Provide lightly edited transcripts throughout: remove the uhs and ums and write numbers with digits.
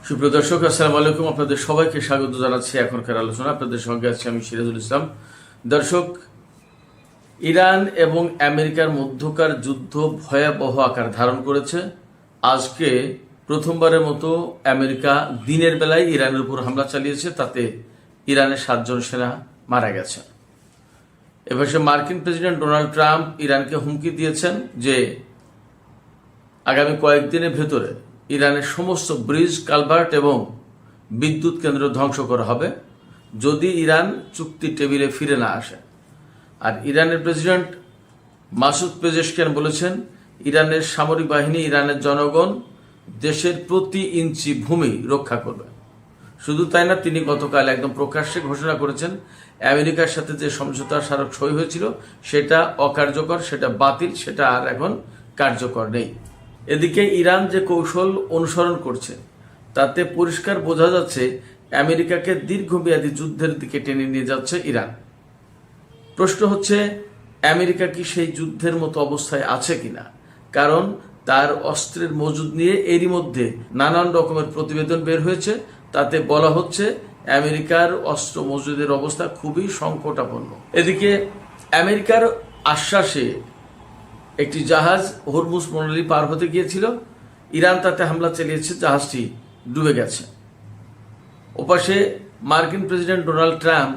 সুপ্রিয় দর্শক, আসসালামু আলাইকুম। আপনাদের সবাইকে স্বাগত জানাচ্ছি এখনকার আলোচনা। আপনাদের সঙ্গে আছি আমি সিরাজুল ইসলাম। দর্শক, ইরান এবং আমেরিকার মধ্যকার যুদ্ধ ভয়াবহ আকার ধারণ করেছে। আজকে প্রথমবারের মতো আমেরিকা দিনের বেলায় ইরানের উপর হামলা চালিয়েছে, তাতে ইরানের 7 জন সেনা মারা গেছে। এবার মার্কিন প্রেসিডেন্ট ডোনাল্ড ট্রাম্প ইরানকে হুমকি দিয়েছেন যে আগামী কয়েকদিনের ভেতরে ইরানের সমস্ত ব্রিজ, কালভার্ট এবং বিদ্যুৎ কেন্দ্র ধ্বংস করা হবে যদি ইরান চুক্তি টেবিলে ফিরে না আসে। আর ইরানের প্রেসিডেন্ট মাসুদ পেজেশকিয়ান বলেছেন, ইরানের সামরিক বাহিনী, ইরানের জনগণ দেশের প্রতি ইঞ্চি ভূমি রক্ষা করবে। শুধু তাই না, তিনি গতকাল একদম প্রকাশ্যে ঘোষণা করেছেন আমেরিকার সাথে যে সমঝোতা স্মারক সই হয়েছিল সেটা অকার্যকর, সেটা বাতিল, সেটা আর এখন কার্যকর নেই। এদিকে ইরান যে কৌশল অনুসরণ করছে তাতে পরিষ্কার বোঝা যাচ্ছে আমেরিকাকে দীর্ঘমেয়াদী যুদ্ধের দিকে টেনে নিয়ে যাচ্ছে ইরান। প্রশ্ন হচ্ছে, আমেরিকা কি সেই যুদ্ধের মতো অবস্থায় আছে কিনা? কারণ তার অস্ত্রের মজুদ নিয়ে এরই মধ্যে নানান রকমের প্রতিবেদন বের হয়েছে, তাতে বলা হচ্ছে আমেরিকার অস্ত্র মজুদের অবস্থা খুবই সংকটাপন্ন। এদিকে আমেরিকার আশ্বাসে একটি জাহাজ হরমুজ প্রণালী পার হতে গিয়েছিল, ইরান তাতে হামলা চালিয়েছে, জাহাজটি ডুবে গেছে। ওপাশে মার্কিন প্রেসিডেন্ট ডোনাল্ড ট্রাম্প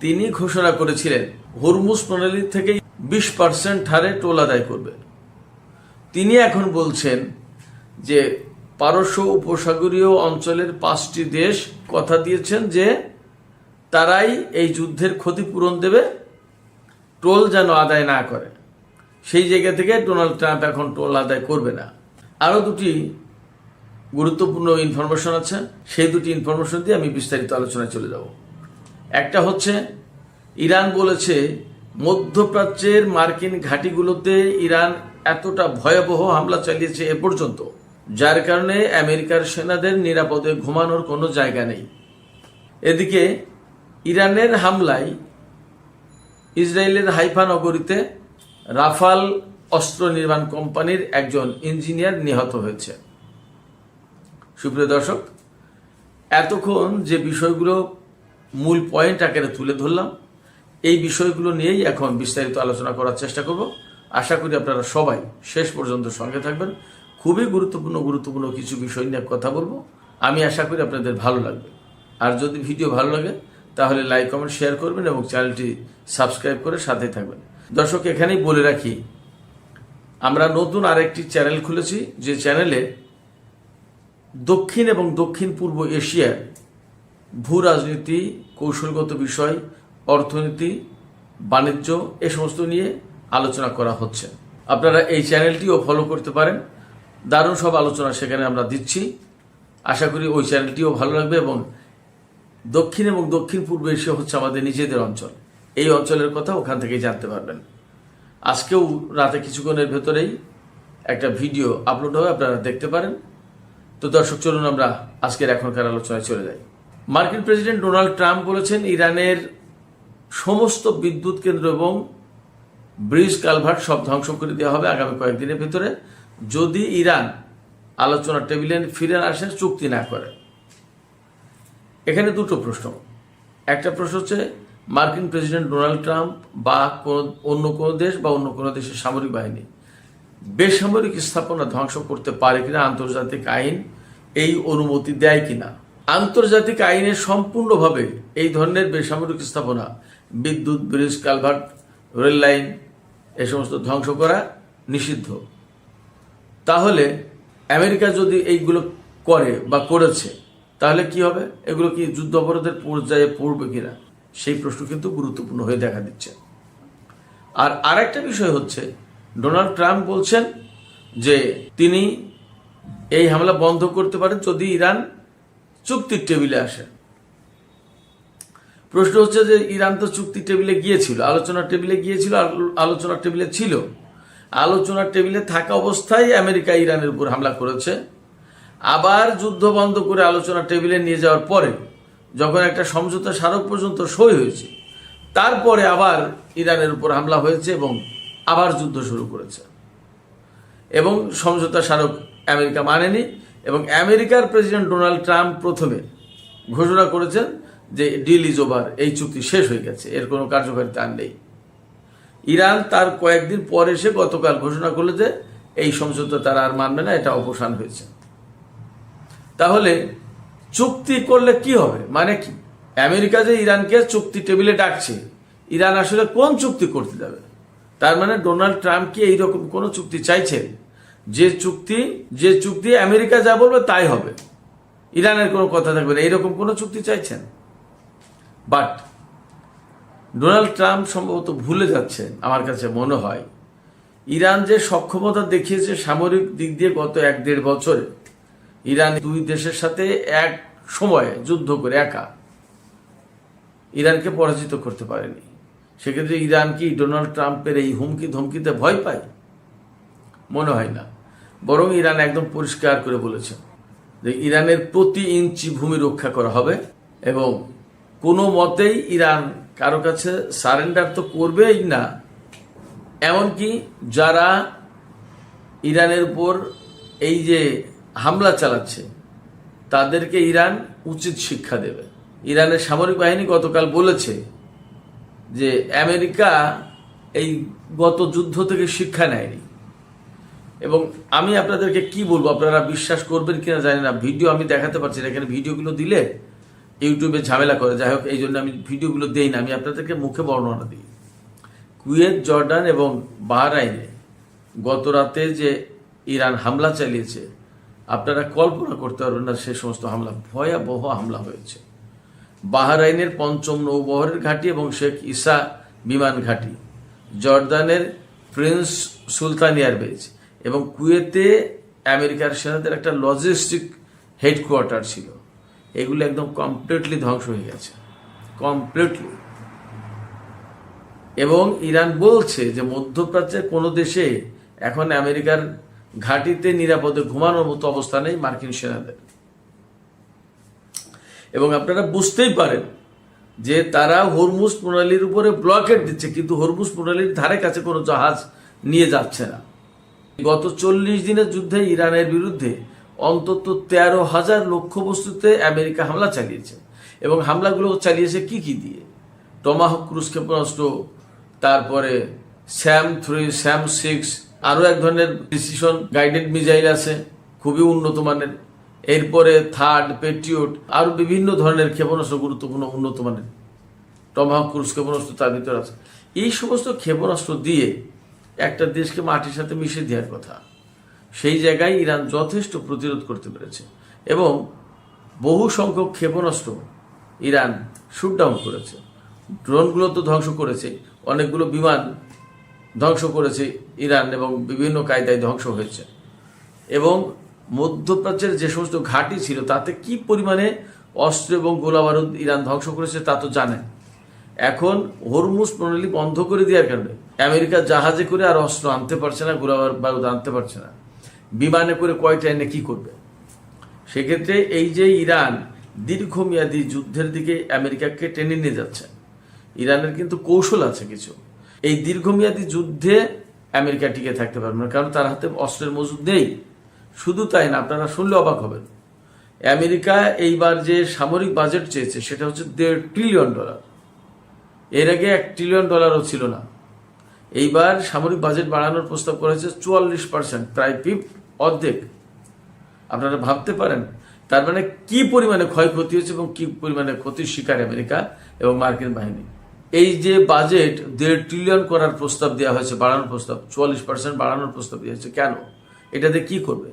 তিনি ঘোষণা করেছিলেন হরমুজ প্রণালী থেকে 20% হারে টোল আদায় করবে। তিনি এখন বলছেন যে পারস্য উপসাগরীয় অঞ্চলের 5টি দেশ কথা দিয়েছেন যে তারাই এই যুদ্ধের ক্ষতিপূরণ দেবে, টোল যেন আদায় না করে। সেই জায়গা থেকে ডোনাল্ড ট্রাম্প এখন টোল আদায় করবে না। আরও দুটি গুরুত্বপূর্ণ ইনফরমেশন আছে, সেই দুটি ইনফরমেশন দিয়ে আমি বিস্তারিত আলোচনায় চলে যাব। একটা হচ্ছে, ইরান বলেছে মধ্যপ্রাচ্যের মার্কিন ঘাঁটিগুলোতে ইরান এতটা ভয়াবহ হামলা চালিয়েছে এ পর্যন্ত, যার কারণে আমেরিকার সেনাদের নিরাপদে ঘুমানোর কোনো জায়গা নেই। এদিকে ইরানের হামলায় ইসরায়েলের হাইফা নগরীতে রাফাল অস্ত্র নির্মাণ কোম্পানির একজন ইঞ্জিনিয়ার নিহত হয়েছে। সুপ্রিয় দর্শক, এতক্ষণ যে বিষয়গুলো মূল পয়েন্ট আকারে তুলে ধরলাম, এই বিষয়গুলো নিয়েই এখন বিস্তারিত আলোচনা করার চেষ্টা করব। আশা করি আপনারা সবাই শেষ পর্যন্ত সঙ্গে থাকবেন। খুবই গুরুত্বপূর্ণ কিছু বিষয় নিয়ে কথা বলবো। আমি আশা করি আপনাদের ভালো লাগবে। আর যদি ভিডিও ভালো লাগে তাহলে লাইক, কমেন্ট, শেয়ার করবেন এবং চ্যানেলটি সাবস্ক্রাইব করে সাথে থাকবেন। দর্শক, এখানেই বলে রাখি, আমরা নতুন আরেকটি চ্যানেল খুলেছি, যে চ্যানেলে দক্ষিণ এবং দক্ষিণ পূর্ব এশিয়ার ভূ রাজনীতি, কৌশলগত বিষয়, অর্থনীতি, বাণিজ্য এ সমস্ত নিয়ে আলোচনা করা হচ্ছে। আপনারা এই চ্যানেলটিও ফলো করতে পারেন। দারুণ সব আলোচনা সেখানে আমরা দিচ্ছি। আশা করি ওই চ্যানেলটিও ভালো লাগবে। এবং দক্ষিণ এবং দক্ষিণ পূর্ব এশিয়া হচ্ছে আমাদের নিজেদের অঞ্চল, এই অঞ্চলের কথা ওখান থেকেই জানতে পারবেন। আজকেও রাতে কিছুক্ষণের ভেতরেই একটা ভিডিও আপলোড হবে, আপনারা দেখতে পারেন। তো দর্শক, চলুন আমরা আজকের এখনকার আলোচনায় চলে যাই। মার্কিন প্রেসিডেন্ট ডোনাল্ড ট্রাম্প বলেছেন ইরানের সমস্ত বিদ্যুৎ কেন্দ্র এবং ব্রিজ, কালভার্ট সব ধ্বংস করে দেওয়া হবে আগামী কয়েকদিনের ভেতরে যদি ইরান আলোচনার টেবিলে ফিরে আসে, চুক্তি না করে। এখানে দুটো প্রশ্ন। একটা প্রশ্ন হচ্ছে, মার্কিন প্রেসিডেন্ট ডোনাল্ড ট্রাম্প বা অন্য কোনো দেশ বা অন্য কোনো দেশের সামরিক বাহিনী বেসামরিক স্থাপনা ধ্বংস করতে পারে কিনা, আন্তর্জাতিক আইন এই অনুমতি দেয় কিনা। আন্তর্জাতিক আইনে সম্পূর্ণভাবে এই ধরনের বেসামরিক স্থাপনা, বিদ্যুৎ, ব্রিজ, কালভার্ট, রেল লাইন এ সমস্ত ধ্বংস করা নিষিদ্ধ। তাহলে আমেরিকা যদি এইগুলো করে বা করেছে, তাহলে কি হবে? এগুলো কি যুদ্ধ অপরাধের পর্যায়ে পড়বে কিনা, সেই প্রশ্ন কিন্তু গুরুত্বপূর্ণ হয়ে দেখা দিচ্ছে। আর আরেকটা বিষয় হচ্ছে, ডোনাল্ড ট্রাম্প বলছেন যে তিনি এই হামলা বন্ধ করতে পারেন যদি ইরান চুক্তির টেবিলে আসে। প্রশ্ন হচ্ছে যে ইরান তো চুক্তির টেবিলে গিয়েছিল, আলোচনার টেবিলে গিয়েছিল, আলোচনার টেবিলে ছিল, আলোচনার টেবিলে থাকা অবস্থায় আমেরিকা ইরানের উপর হামলা করেছে। আবার যুদ্ধ বন্ধ করে আলোচনার টেবিলে নিয়ে যাওয়ার পরে যখন একটা সমঝোতা স্মারক পর্যন্ত সই হয়েছে, তারপরে আবার ইরানের উপর হামলা হয়েছে এবং আবার যুদ্ধ শুরু করেছে। এবং সমঝোতা স্মারক আমেরিকা মানেনি, এবং আমেরিকার প্রেসিডেন্ট ডোনাল্ড ট্রাম্প প্রথমে ঘোষণা করেছেন যে ডিল ইজ ওভার, এই চুক্তি শেষ হয়ে গেছে, এর কোনো কার্যকারিতা আর নেই। ইরান তার কয়েকদিন পর এসে গতকাল ঘোষণা করলো যে এই সমঝোতা তারা আর মানবে না, এটা অবসান হয়েছে। তাহলে চুক্তি করলে কি হবে, মানে কি? আমেরিকা যে ইরানকে চুক্তি টেবিলে ডাকছে, ইরান আসলে কোন চুক্তি করতে যাবে? তার মানে ডোনাল্ড ট্রাম্প কি এইরকম কোন চুক্তি চাইছেন যে চুক্তি আমেরিকা যা বলবে তাই হবে, ইরানের কোনো কথা থাকবে না, এইরকম কোন চুক্তি চাইছেন? বাট ডোনাল্ড ট্রাম্প সম্ভবত ভুলে যাচ্ছেন, আমার কাছে মনে হয়, ইরান যে সক্ষমতা দেখিয়েছে সামরিক দিক দিয়ে গত 1-1.5 বছরে, ইরান দুই দেশের সাথে এক সময়ে যুদ্ধ করে একা ইরানকে পরাজিত করতে পারেনি। সেক্ষেত্রে ইরান কি ডোনাল্ড ট্রাম্পের এই হুমকি ধমকিতে ভয় পায়? মনে হয় না। বরং ইরান একদম পরিষ্কার করে বলেছে যে ইরানের প্রতি ইঞ্চি ভূমি রক্ষা করা হবে এবং কোনো মতেই ইরান কারো কাছে সারেন্ডার তো করবেই না। এমনকি যারা ইরানের উপর এই যে হামলা চালাচ্ছে তাদেরকে ইরান উচিত শিক্ষা দেবে। ইরানের সামরিক বাহিনী গতকাল বলেছে যে আমেরিকা এই গত যুদ্ধ থেকে শিক্ষা নেয়নি। এবং আমি আপনাদেরকে কি বলবো, আপনারা বিশ্বাস করবেন কিনা জানি না, ভিডিও আমি দেখাতে পারছি না, এখানে ভিডিওগুলো দিলে ইউটিউবে ঝামেলা করে, যাই হোক এই জন্য আমি ভিডিওগুলো দেই না, আমি আপনাদেরকে মুখে বর্ণনা দিই। কুয়েত, জর্ডান এবং বাহরাইনে গত রাতে যে ইরান হামলা চালিয়েছে, আপনারা কল্পনা করতে পারবেন না, সে সমস্ত হামলা ভয়াবহ হামলা হয়েছে। বাহরাইনের ৫ম নৌবহরের ঘাঁটি এবং শেখ ইসা বিমান ঘাঁটি, জর্দানের প্রিন্স সুলতান এয়ারবেজ এবং কুয়েতে আমেরিকার সেনাদের একটা লজিস্টিক হেডকোয়ার্টার ছিল, এগুলো একদম কমপ্লিটলি ধ্বংস হয়ে গেছে, কমপ্লিটলি। এবং ইরান বলছে যে মধ্যপ্রাচ্যের কোনো দেশে এখন আমেরিকার ঘাঁটিতে নিরাপদে ঘুমানোর মতো অবস্থা নেই মার্কিন সেনাদের। এবং আপনারা বুঝতেই পারেন যে তারা হরমুজ প্রণালীর উপরে ব্লকেট দিচ্ছে, কিন্তু হরমুজ প্রণালীর ধারে কাছে কোনো জাহাজ নিয়ে যাচ্ছে না। গত 40 দিনের যুদ্ধে ইরানের বিরুদ্ধে অন্তত 13,000 লক্ষ্যবস্তুতে আমেরিকা হামলা চালিয়েছে। এবং হামলাগুলো চালিয়েছে কি দিয়ে? টমাহক ক্রুজ ক্ষেপণাস্ত্র, তারপরে SAM-3, SAM-6, আরও এক ধরনের প্রিসিশন গাইডেড মিসাইল আছে খুবই উন্নত মানের, এরপরে থার্ড, পেট্রিয়ট, আরও বিভিন্ন ধরনের ক্ষেপণাস্ত্র গুরুত্বপূর্ণ উন্নত মানের, টমাহক ক্রুজ ক্ষেপণাস্ত্র তার ভিতরে আছে। এই সমস্ত ক্ষেপণাস্ত্র দিয়ে একটা দেশকে মাটির সাথে মিশিয়ে দেওয়ার কথা, সেই জায়গায় ইরান যথেষ্ট প্রতিরোধ করতে পেরেছে এবং বহু সংখ্যক ক্ষেপণাস্ত্র ইরান শুটডাউন করেছে। ড্রোনগুলো তো ধ্বংস করেছে, অনেকগুলো বিমান ধ্বংস করেছে ইরান এবং বিভিন্ন কায়দায় ধ্বংস হয়েছে। এবং মধ্যপ্রাচ্যের যে সমস্ত ঘাঁটি ছিল তাতে কি পরিমাণে অস্ত্র এবং গোলাবারুদ ইরান ধ্বংস করেছে তা তো জানেন। এখন হরমুজ প্রণালী বন্ধ করে দেওয়ার কারণে আমেরিকা জাহাজে করে আর অস্ত্র আনতে পারছে না, গোলাবারুদ আনতে পারছে না, বিমানে করে কয়টা এনে কি করবে? সেক্ষেত্রে এই যে ইরান দীর্ঘমেয়াদী যুদ্ধের দিকে আমেরিকাকে টেনে নিয়ে যাচ্ছে, ইরানের কিন্তু কৌশল আছে কিছু। এই দীর্ঘমেয়াদী যুদ্ধে আমেরিকা টিকে থাকতে পারবে না, কারণ তার হাতে অস্ত্রের মজুদ নেই। শুধু তাই না, আপনারা শুনলে অবাক হবেন, আমেরিকা এইবার যে সামরিক বাজেট চেয়েছে সেটা হচ্ছে $1.5 ট্রিলিয়ন। এর আগে $1 ট্রিলিয়নও ছিল না। এইবার সামরিক বাজেট বাড়ানোর প্রস্তাব করেছে 44%, প্রায় অর্ধেক। আপনারা ভাবতে পারেন তার মানে কি পরিমাণে ক্ষয়ক্ষতি হয়েছে এবং কি পরিমাণে ক্ষতির শিকার আমেরিকা এবং মার্কিন বাহিনী। এই যে বাজেট $1.5 ট্রিলিয়ন করার প্রস্তাব দেওয়া হয়েছে, বাড়ানোর প্রস্তাব 44% বাড়ানোর প্রস্তাব দেওয়া হয়েছে, কেন? এটাতে কি করবে?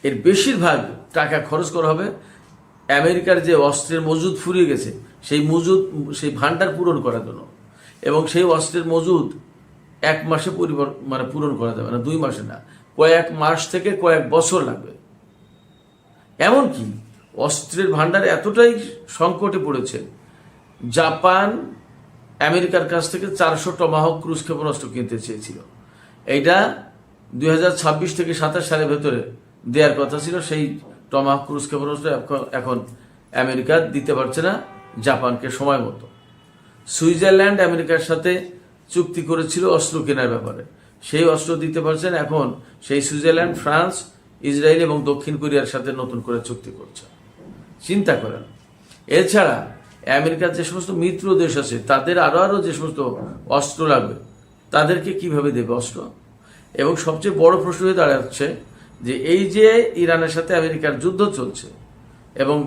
এর বেশিরভাগ টাকা খরচ করা হবে আমেরিকার যে অস্ত্রের মজুদ ফুরিয়ে গেছে সেই ভান্ডার পূরণ করার জন্য। এবং সেই অস্ত্রের মজুদ 1 মাসে পূরণ করা যাবে না, 2 মাসে না, কয়েক মাস থেকে কয়েক বছর লাগবে। এমনকি অস্ত্রের ভান্ডার এতটাই সংকটে পড়েছে, জাপান আমেরিকার কাছ থেকে 400 টমাহক ক্রুজ ক্ষেপণাস্ত্র কিনতে চেয়েছিল। এইটা 2026 থেকে 27 সালের ভেতরে দেওয়ার কথা ছিল। সেই টমাহক ক্রুজ ক্ষেপণাস্ত্র এখন আমেরিকা দিতে পারছে না জাপানকে সময় মতো। সুইজারল্যান্ড আমেরিকার সাথে চুক্তি করেছিল অস্ত্র কেনার ব্যাপারে, সেই অস্ত্র দিতে পারছেন এখন সেই সুইজারল্যান্ড, ফ্রান্স ইসরায়েল এবং দক্ষিণ কোরিয়ার সাথে নতুন করে চুক্তি করছে। চিন্তা করেন। এছাড়া আমেরিকার যে সমস্ত মিত্র দেশ আছে তাদের আরো যে সমস্ত অস্ত্র লাগবে তাদেরকে কিভাবে দেবে অস্ত্র। এবং সবচেয়ে বড় প্রশ্ন হয়ে দাঁড়াচ্ছে যে এই যে ইরানের সাথে আমেরিকার যুদ্ধ চলছে এবং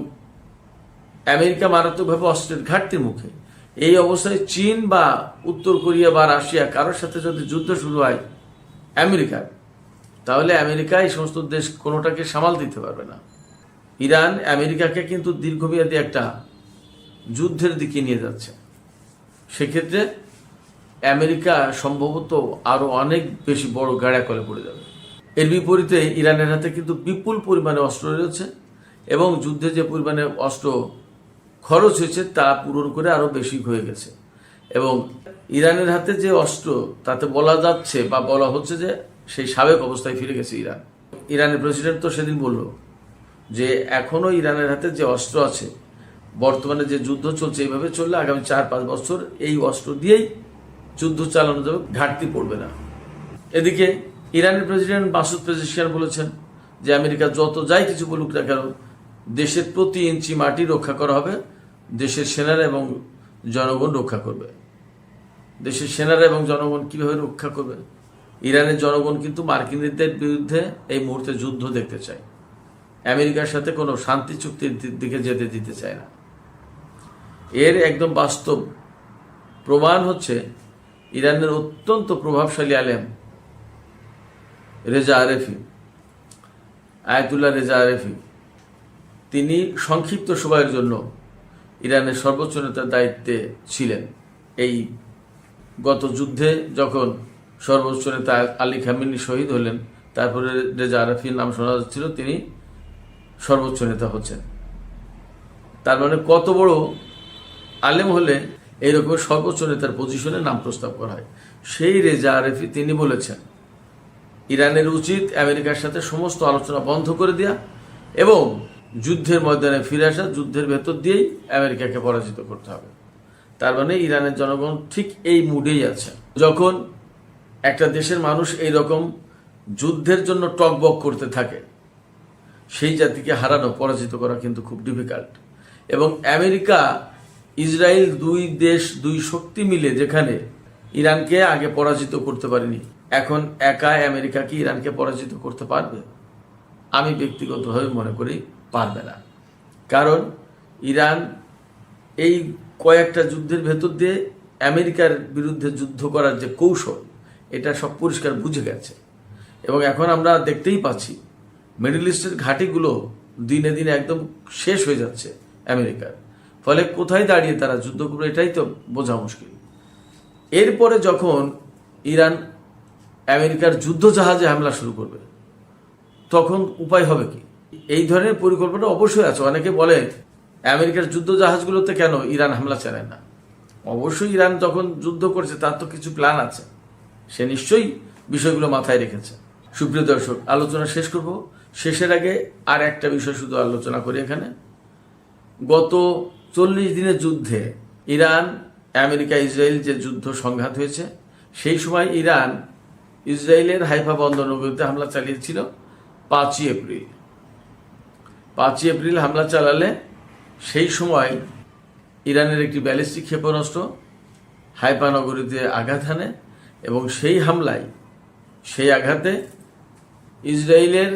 আমেরিকা মারাত্মকভাবে অস্ত্রের ঘাটতির মুখে, এই অবস্থায় চীন বা উত্তর কোরিয়া বা রাশিয়া কারোর সাথে যদি যুদ্ধ শুরু হয় আমেরিকার, তাহলে আমেরিকা এই সমস্ত দেশ কোনোটাকে সামাল দিতে পারবে না। ইরান আমেরিকাকে কিন্তু দীর্ঘমেয়াদী একটা যুদ্ধের দিকে নিয়ে যাচ্ছে। সেক্ষেত্রে আমেরিকা সম্ভবত আরো অনেক বেশি বড় গাড়াকলে পড়ে যাবে। এর বিপরীতে ইরানের হাতে কিন্তু বিপুল পরিমাণে অস্ত্র রয়েছে এবং যুদ্ধে যে পরিমাণে অস্ত্র খরচ হয়েছে তা পূরণ করে আরো বেশি হয়ে গেছে। এবং ইরানের হাতে যে অস্ত্র তাতে বলা যাচ্ছে বা বলা হচ্ছে যে সেই সাবেক অবস্থায় ফিরে গেছে ইরান। ইরানের প্রেসিডেন্ট তো সেদিন বলল যে এখনো ইরানের হাতে যে অস্ত্র আছে, বর্তমানে যে যুদ্ধ চলছে এইভাবে চললে আগামী 4-5 বছর এই অস্ত্র দিয়েই যুদ্ধ চালানো যাবে, ঘাটতি পড়বে না। এদিকে ইরানের প্রেসিডেন্ট মাসুদ পেজেশকিয়ান বলেছেন যে আমেরিকা যত যাই কিছু বলুক না কেন, দেশের প্রতি ইঞ্চি মাটি রক্ষা করা হবে, দেশের সেনারা এবং জনগণ রক্ষা করবে। দেশের সেনারা এবং জনগণ কিভাবে রক্ষা করবে? ইরানের জনগণ কিন্তু মার্কিনীদের বিরুদ্ধে এই মুহূর্তে যুদ্ধ দেখতে চায়, আমেরিকার সাথে কোনো শান্তি চুক্তির দিকে যেতে দিতে চায় না। এর একদম বাস্তব প্রমাণ হচ্ছে ইরানের অত্যন্ত প্রভাবশালী আলেম রেজা আরেফি, আয়াতুল্লাহ রেজা আরেফি। তিনি সংক্ষিপ্ত সময়ের জন্য ইরানের সর্বোচ্চ নেতার দায়িত্বে ছিলেন। এই গত যুদ্ধে যখন সর্বোচ্চ নেতা আলী খামেনি শহীদ হলেন, তারপরে রেজা আরেফির নাম শোনা যাচ্ছিল তিনি সর্বোচ্চ নেতা হচ্ছেন। তার মানে কত বড় আলেম হলে এইরকম সর্বোচ্চ নেতার পজিশনে নাম প্রস্তাব করা হয়। সেই রেজা আরেফি তিনি বলেছেন ইরানের উচিত আমেরিকার সাথে সমস্ত আলোচনা বন্ধ করে দেয়া এবং যুদ্ধের ময়দানে ফিরে আসা, যুদ্ধের ভেতর দিয়েই আমেরিকাকে পরাজিত করতে হবে। তার মানে ইরানের জনগণ ঠিক এই মুডেই আছে। যখন একটা দেশের মানুষ এই রকম যুদ্ধের জন্য টকবক করতে থাকে, সেই জাতিকে হারানো, পরাজিত করা কিন্তু খুব ডিফিকাল্ট। এবং আমেরিকা ইসরায়েল দুই দেশ, দুই শক্তি মিলে যেখানে ইরানকে আগে পরাজিত করতে পারেনি, এখন একা আমেরিকা কি ইরানকে পরাজিত করতে পারবে? আমি ব্যক্তিগতভাবে মনে করি পারবে না। কারণ ইরান এই কয়েকটা যুদ্ধের ভেতর দিয়ে আমেরিকার বিরুদ্ধে যুদ্ধ করার যে কৌশল, এটা সব পরিষ্কার বুঝে গেছে। এবং এখন আমরা দেখতেই পাচ্ছি মিডল ইস্টের ঘাঁটিগুলো দিনে দিনে একদম শেষ হয়ে যাচ্ছে আমেরিকার। ফলে কোথায় দাঁড়িয়ে তারা যুদ্ধ করবে এটাই তো বোঝা মুশকিল। এরপরে যখন ইরান আমেরিকার যুদ্ধ জাহাজে হামলা শুরু করবে, তখন উপায় হবে কি? এই ধরনের পরিকল্পনা অবশ্যই আছে। অনেকে বলে আমেরিকার যুদ্ধ জাহাজগুলোতে কেন ইরান হামলা চালায় না? অবশ্যই ইরান যখন যুদ্ধ করছে তার তো কিছু প্ল্যান আছে, সে নিশ্চয়ই বিষয়গুলো মাথায় রেখেছে। সুপ্রিয় দর্শক, আলোচনা শেষ করব। শেষের আগে আর একটা বিষয় শুধু আলোচনা করি। এখানে গত 40 দিনের যুদ্ধে ইরান, আমেরিকা, ইসরায়েল যে যুদ্ধ সংঘাত হয়েছে, সেই সময় ইরান ইসরায়েলের হাইফা বন্দরনগরীতে হামলা চালিয়েছিল 5ই এপ্রিল। 5ই এপ্রিল হামলা চালালে সেই সময় ইরানের একটি ব্যালিস্টিক ক্ষেপণাস্ত্র হাইফা নগরীতে আঘাত হানে এবং সেই হামলায়, সেই আঘাতে ইসরায়েলের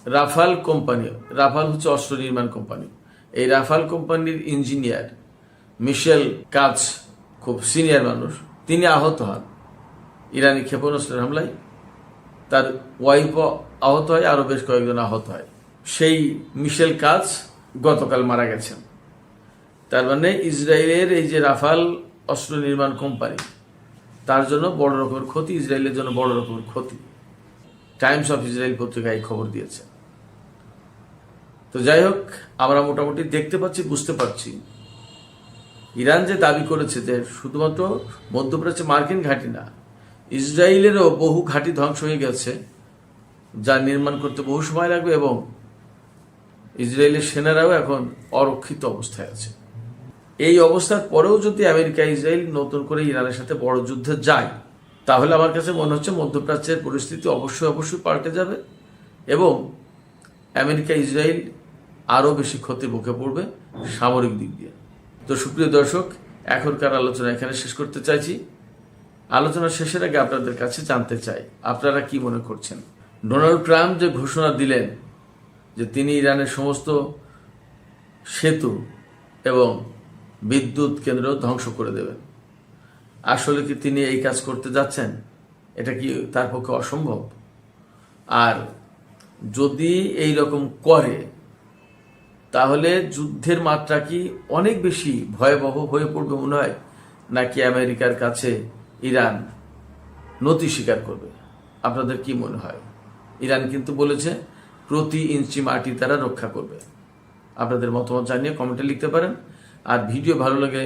রাফাল কোম্পানি, রাফাল হচ্ছে অস্ত্র নির্মাণ কোম্পানি, এই রাফাল কোম্পানির ইঞ্জিনিয়ার মিশেল কাজ, খুব সিনিয়র মানুষ, তিনি আহত হন ইরানি ক্ষেপণাস্ত্রের হামলায়। তার ওয়াইফও আহত হয়, আরও বেশ কয়েকজন আহত হয়। সেই মিশেল কাজ গতকাল মারা গেছেন। তার মানে ইসরায়েলের এই যে রাফাল অস্ত্র নির্মাণ কোম্পানি, তার জন্য বড় রকমের ক্ষতি, ইসরায়েলের জন্য বড় রকমের ক্ষতি। টাইমস অফ ইসরায়েল পত্রিকায় খবর দিয়েছে। তো যাই হোক, আমরা মোটামুটি দেখতে পাচ্ছি, বুঝতে পারছি ইরান যে দাবি করেছে যে শুধুমাত্র মধ্যপ্রাচ্যে মার্কিন ঘাঁটি না, ইসরায়েলেরও বহু ঘাঁটি ধ্বংস হয়ে গেছে, যা নির্মাণ করতে বহু সময় লাগবে এবং ইসরায়েলের সেনারাও এখন অরক্ষিত অবস্থায় আছে। এই অবস্থার পরেও যদি আমেরিকা, ইসরায়েল নতুন করে ইরানের সাথে বড় যুদ্ধে যায়, তাহলে আমার কাছে মনে হচ্ছে মধ্যপ্রাচ্যের পরিস্থিতি অবশ্যই পাল্টে যাবে এবং আমেরিকা ইসরায়েল আরও বেশি ক্ষতির মুখে পড়বে সামরিক দিক দিয়ে। তো সুপ্রিয় দর্শক, এখনকার আলোচনা এখানে শেষ করতে চাইছি। আলোচনা শেষের আগে আপনাদের কাছে জানতে চাই, আপনারা কি মনে করছেন? ডোনাল্ড ট্রাম্প যে ঘোষণা দিলেন যে তিনি ইরানের সমস্ত সেতু এবং বিদ্যুৎ কেন্দ্র ধ্বংস করে দেবেন, আসলে কি তিনি এই কাজ করতে যাচ্ছেন? এটা কি তার পক্ষে অসম্ভব? আর যদি এই রকম করে তাহলে যুদ্ধের মাত্রা কি অনেক বেশি ভয়াবহ হয়ে পড়বে মনে হয়, নাকি আমেরিকার কাছে ইরান নতি স্বীকার করবে? আপনাদের কি মনে হয়? ইরান কিন্তু বলেছে প্রতি ইঞ্চি মাটি তারা রক্ষা করবে। আপনাদের মতামত জানিয়ে কমেন্টে লিখতে পারেন। আর ভিডিও ভালো লাগে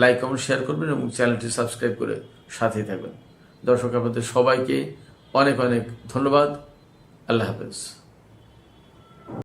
লাইক কমেন্ট শেয়ার করবেন এবং চ্যানেলটি সাবস্ক্রাইব করে সাথেই থাকবেন। দর্শক, আপনাদের সবাইকে অনেক অনেক ধন্যবাদ। আল্লাহ হাফেজ।